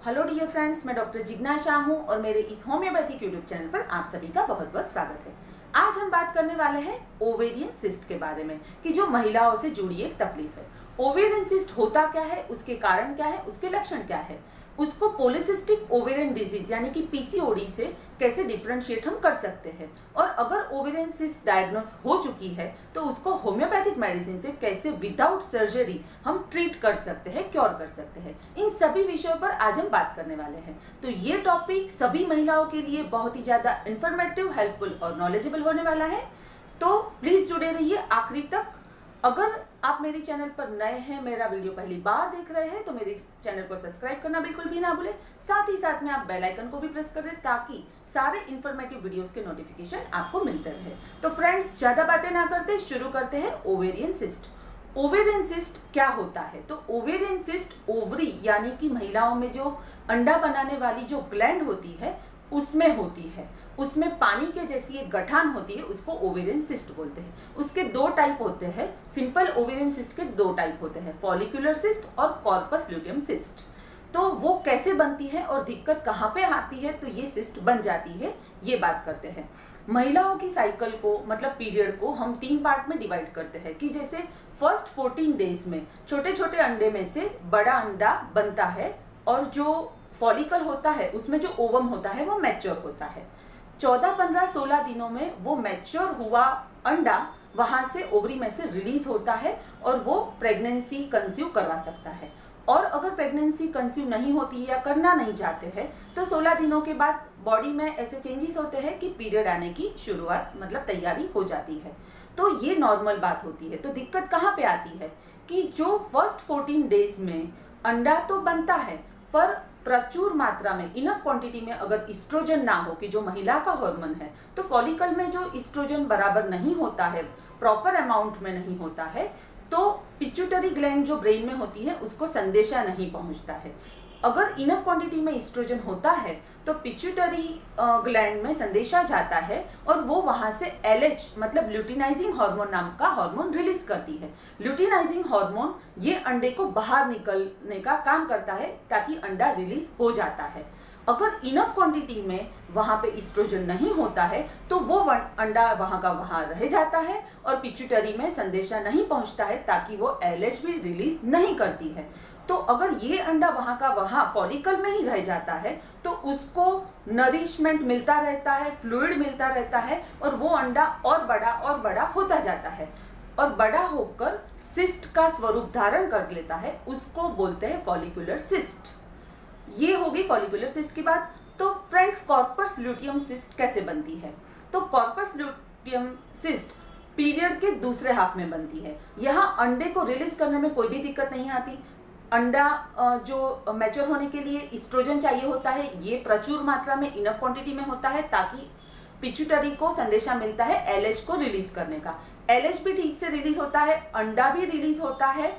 Hello dear friends, मैं doctor Jigna Shah हूँ और मेरे इस होम्योपैथिक यूट्यूब चैनल पर आप सभी का बहुत बहुत स्वागत है। आज हम बात करने वाले हैं ओवेरियन सिस्ट के बारे में कि जो महिलाओं से जुड़ी एक तकलीफ है। ओवेरियन सिस्ट होता क्या है, उसके कारण क्या है, उसके लक्षण क्या है, उसको पॉलीसिस्टिक ओवेरियन डिजीज यानी कि पीसीओडी से कैसे डिफरेंशिएट हम कर सकते हैं, और अगर ओवेरियन सिस्ट डायग्नोस हो चुकी है तो उसको होम्योपैथिक मेडिसिन से कैसे विदाउट सर्जरी हम ट्रीट कर सकते हैं, क्योर कर सकते हैं। इन सभी विषयों पर आज हम बात करने वाले हैं। तो ये टॉपिक सभी महिलाओं के लिए बहुत ही ज्यादा इंफॉर्मेटिव, हेल्पफुल और नॉलेजेबल होने वाला है। तो प्लीज जुड़े रहिए आखिरी तक। अगर आप मेरे चैनल पर नए हैं, मेरा वीडियो पहली बार देख रहे हैं, तो मेरे चैनल को सब्सक्राइब करना बिल्कुल भी ना भूलें। साथ ही साथ में आप बेल आइकन को भी प्रेस कर दें ताकि सारे इंफॉर्मेटिव वीडियोस के नोटिफिकेशन आपको मिलते रहे। तो फ्रेंड्स, ज्यादा बातें ना करते शुरू करते हैं ओवेरियन सिस्ट। ओवेरियन सिस्ट क्या होता है? तो ओवेरियन सिस्ट ओवरी यानी कि महिलाओं में जो अंडा बनाने वाली जो ग्लैंड होती है उसमें होती है, उसमें पानी के जैसी एक गठान होती है, उसको ओवेरियन सिस्ट बोलते हैं। उसके दो टाइप होते हैं। सिंपल ओवेरियन सिस्ट के दो टाइप होते हैं, फॉलिकुलर सिस्ट और कॉर्पस ल्यूटियम सिस्ट। तो वो कैसे बनती है और दिक्कत कहाँ पे आती है तो ये सिस्ट बन जाती है, ये बात करते हैं। महिलाओं की साइकिल को मतलब पीरियड को हम 3 पार्ट में डिवाइड करते हैं कि जैसे फर्स्ट 14 डेज में छोटे छोटे अंडे में से बड़ा अंडा बनता है और जो फॉलिकल होता है उसमें जो ओवम होता है वो मैच्योर होता है। 14, 15, 16 दिनों में वो मैच्योर हुआ अंडा वहां से ओवरी में से रिलीज होता है और वो प्रेगनेंसी कंसीव करवा सकता है। और अगर प्रेगनेंसी कंसीव नहीं होती है या करना नहीं चाहते हैं तो 16 दिनों के बाद बॉडी में ऐसे चेंजेस होते हैं कि पीरियड आने की शुरुआत मतलब तैयारी हो जाती है। तो ये नॉर्मल बात होती है। तो दिक्कत कहाँ पे आती है कि जो फर्स्ट 14 डेज में अंडा तो बनता है पर प्रचुर मात्रा में, इनफ क्वांटिटी में अगर इस्ट्रोजन ना हो कि जो महिला का हार्मोन है, तो फॉलिकल में जो इस्ट्रोजन बराबर नहीं होता है, प्रॉपर अमाउंट में नहीं होता है, तो पिट्यूटरी ग्लैंड जो ब्रेन में होती है उसको संदेशा नहीं पहुंचता है। अगर इनफ क्वांटिटी में इस्ट्रोजन होता है तो पिट्यूटरी ग्लैंड में संदेशा जाता है और वो वहां से एलएच मतलब ल्यूटिनाइजिंग हार्मोन नाम का हार्मोन रिलीज करती है। ल्यूटिनाइजिंग हार्मोन ये अंडे को बाहर निकलने का काम करता है ताकि अंडा रिलीज हो जाता है। अगर इनफ क्वांटिटी में वहां पे इस्ट्रोजन नहीं होता है तो वो अंडा वहां का वहां रह जाता है और पिट्यूटरी में संदेशा नहीं पहुंचता है ताकि वो एलएच भी रिलीज नहीं करती है। तो अगर ये अंडा वहां का वहां फॉलिकल में ही रह जाता है तो उसको नरिशमेंट मिलता रहता है, फ्लूइड मिलता रहता है और वो अंडा और बड़ा होता जाता है और बड़ा होकर सिस्ट का स्वरूप धारण कर लेता है। उसको बोलते हैं फॉलिकुलर सिस्ट। ये होगी फॉलिकुलर सिस्ट की बात। तो फ्रेंड्स, कॉर्पस ल्यूटियम सिस्ट कैसे बनती है? तो कॉर्पस ल्यूटियम सिस्ट पीरियड के दूसरे हाफ में बनती है। यहाँ अंडे को रिलीज करने में कोई भी दिक्कत नहीं आती। अंडा जो मैच्योर होने के लिए इस्ट्रोजन चाहिए होता है, ये प्रचुर मात्रा में इनफ क्वांटिटी में होता है ताकि पिट्यूटरी को संदेशा मिलता है एलएच को रिलीज करने का। एलएच भी ठीक से रिलीज होता है, अंडा भी रिलीज होता है,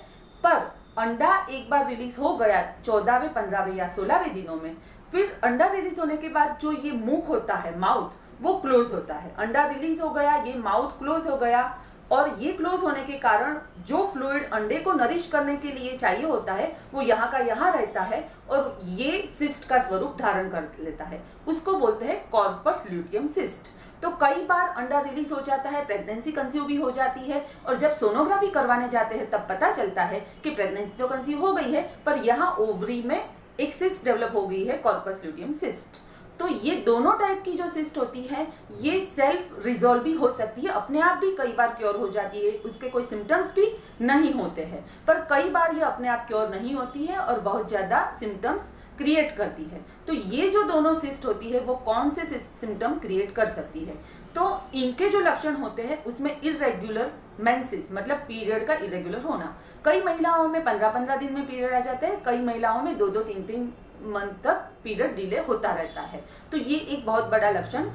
पर अंडा एक बार रिलीज हो गया 14वें, 15वें या 16वें दिनों में, फिर अंडा रिलीज होने के बाद जो ये मुख होता है, माउथ, वो क्लोज होता है। अंडा रिलीज हो गया, ये माउथ क्लोज हो गया और ये क्लोज होने के कारण जो फ्लूइड अंडे को नरिश करने के लिए चाहिए होता है वो यहाँ का यहाँ रहता है और ये सिस्ट का स्वरूप धारण कर लेता है। उसको बोलते हैं कॉर्पस ल्यूटियम सिस्ट। तो कई बार अंडा रिलीज हो जाता है, प्रेगनेंसी कंसीव भी हो जाती है और जब सोनोग्राफी करवाने जाते हैं तब पता चलता है कि प्रेगनेंसी तो कंसीव हो गई है पर यहाँ ओवरी में एक सिस्ट डेवलप हो गई है, कॉर्पस ल्यूटियम सिस्ट। तो ये दोनों टाइप की जो सिस्ट होती है ये सेल्फ रिजॉल्व भी हो सकती है, अपने आप भी कई बार क्योर हो जाती है, उसके कोई सिम्टम्स भी नहीं होते हैं, पर कई बार ये अपने आप क्योर नहीं होती है और बहुत ज्यादा सिम्टम्स क्रिएट करती है। तो ये जो दोनों सिस्ट होती है वो कौन से सिम्टम क्रिएट कर सकती है? तो इनके जो लक्षण होते हैं उसमें इरेग्युलर मेंसेस मतलब पीरियड का इरेग्युलर होना। कई महिलाओं में 15-15 दिन में पीरियड आ जाता है, कई महिलाओं में 2-2, 3-3 मंथ तक पीरियड डिले होता रहता है। तो ये एक बहुत बड़ा लक्षण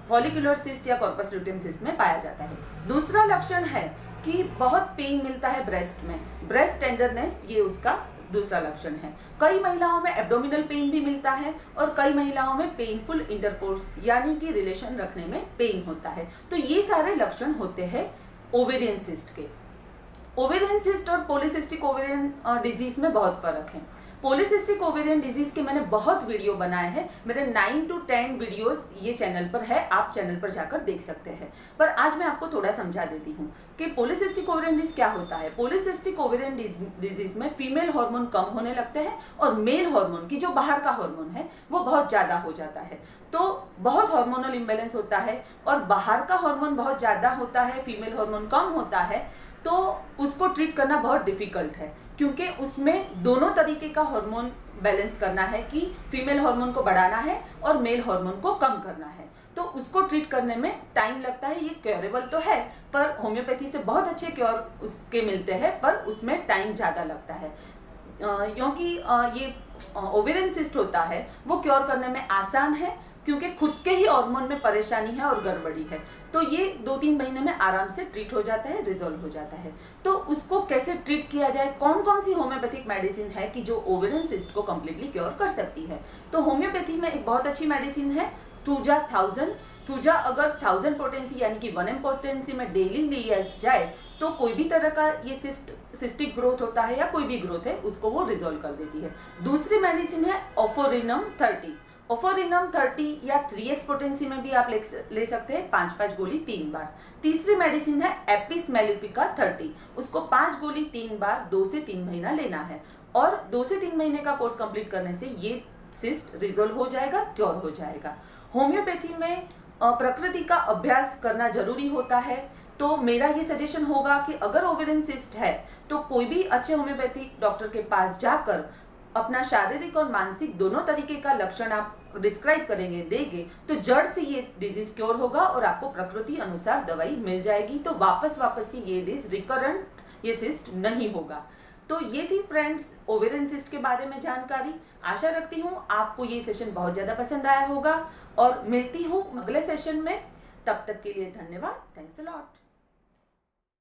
फॉलिकुलर सिस्ट या कॉर्पस ल्यूटियम सिस्ट में पाया जाता है। दूसरा लक्षण है कि बहुत पेन मिलता है ब्रेस्ट में, ब्रेस्ट टेंडरनेस, ये उसका दूसरा लक्षण है। कई महिलाओं में एब्डोमिनल पेन भी मिलता है और कई महिलाओं में पेनफुल इंटरकोर्स यानी कि रिलेशन रखने में पेन होता है। तो ये सारे लक्षण होते हैं ओवेरियन सिस्ट के। ओवेरियन सिस्ट और पॉलीसिस्टिक ओवेरियन डिजीज में बहुत फर्क है। पॉलीसिस्टिक ओवेरियन डिजीज के मैंने बहुत वीडियो बनाए हैं, मेरे 9 to 10 वीडियोस ये चैनल पर है, आप चैनल पर जाकर देख सकते हैं। पर आज मैं आपको थोड़ा समझा देती हूँ कि पॉलीसिस्टिक ओवेरियन डिजीज क्या होता है। पॉलीसिस्टिक ओवेरियन डिजीज में फीमेल हार्मोन कम होने लगते हैं और मेल हार्मोन की जो बाहर का हार्मोन है वो बहुत ज्यादा हो जाता है। तो बहुत हार्मोनल इम्बैलेंस होता है और बाहर का हार्मोन बहुत ज्यादा होता है, फीमेल हार्मोन कम होता है, तो उसको ट्रीट करना बहुत डिफिकल्ट है, क्योंकि उसमें दोनों तरीके का हार्मोन बैलेंस करना है कि फीमेल हार्मोन को बढ़ाना है और मेल हार्मोन को कम करना है। तो उसको ट्रीट करने में टाइम लगता है। ये क्योरेबल तो है, पर होम्योपैथी से बहुत अच्छे क्योर उसके मिलते हैं, पर उसमें टाइम ज्यादा लगता है। क्योंकि ये ओवेरियन सिस्ट होता है वो क्योर करने में आसान है, क्योंकि खुद के ही हार्मोन में परेशानी है और गड़बड़ी है, तो ये 2-3 महीने में आराम से ट्रीट हो जाता है, रिजोल्व हो जाता है। तो उसको कैसे ट्रीट किया जाए, कौन कौन सी होम्योपैथिक मेडिसिन है कि जो ओवेरियन सिस्ट को कम्प्लीटली क्योर कर सकती है। तो होम्योपैथी में एक बहुत अच्छी मेडिसिन है थूजा 1000। थूजा अगर 1000 पोटेंसी यानी कि 1 m पोटेंसी में डेली लिया जाए तो कोई भी तरह का ये सिस्टिक ग्रोथ होता है या कोई भी ग्रोथ है उसको वो रिजोल्व कर देती है। दूसरी मेडिसिन है ओफोरिनम 30। ओफोरिनम 30 या 3x पोटेंसी में भी आप ले सकते हैं, 5-5 गोली 3 बार। तीसरी मेडिसिन है एपिस मेलिफिका 30। उसको 5 गोली 3 बार 2 से 3 महीना लेना है और 2 से 3 महीने का कोर्स कंप्लीट करने से ये सिस्ट रिजोल्व हो जाएगा, क्योर हो जाएगा। होम्योपैथी में प्रकृति का अभ्यास करना जरूरी होता है, तो मेरा ये सजेशन होगा कि अगर ओवेरियन सिस्ट है तो कोई भी अच्छे होम्योपैथिक डॉक्टर के पास जाकर अपना शारीरिक और मानसिक दोनों तरीके का लक्षण आप डिस्क्राइब करेंगे, देंगे, तो जड़ से ये डिजीज क्योर होगा और आपको प्रकृति अनुसार दवाई मिल जाएगी। तो वापस से ये डिजीज रिकरेंट ये सिस्ट नहीं होगा। तो ये थी फ्रेंड्स ओवेरियन सिस्ट के बारे में जानकारी। आशा रखती हूँ आपको ये सेशन बहुत ज्यादा पसंद आया होगा और मिलती हूँ अगले सेशन में। तब तक के लिए धन्यवाद। Thanks a lot.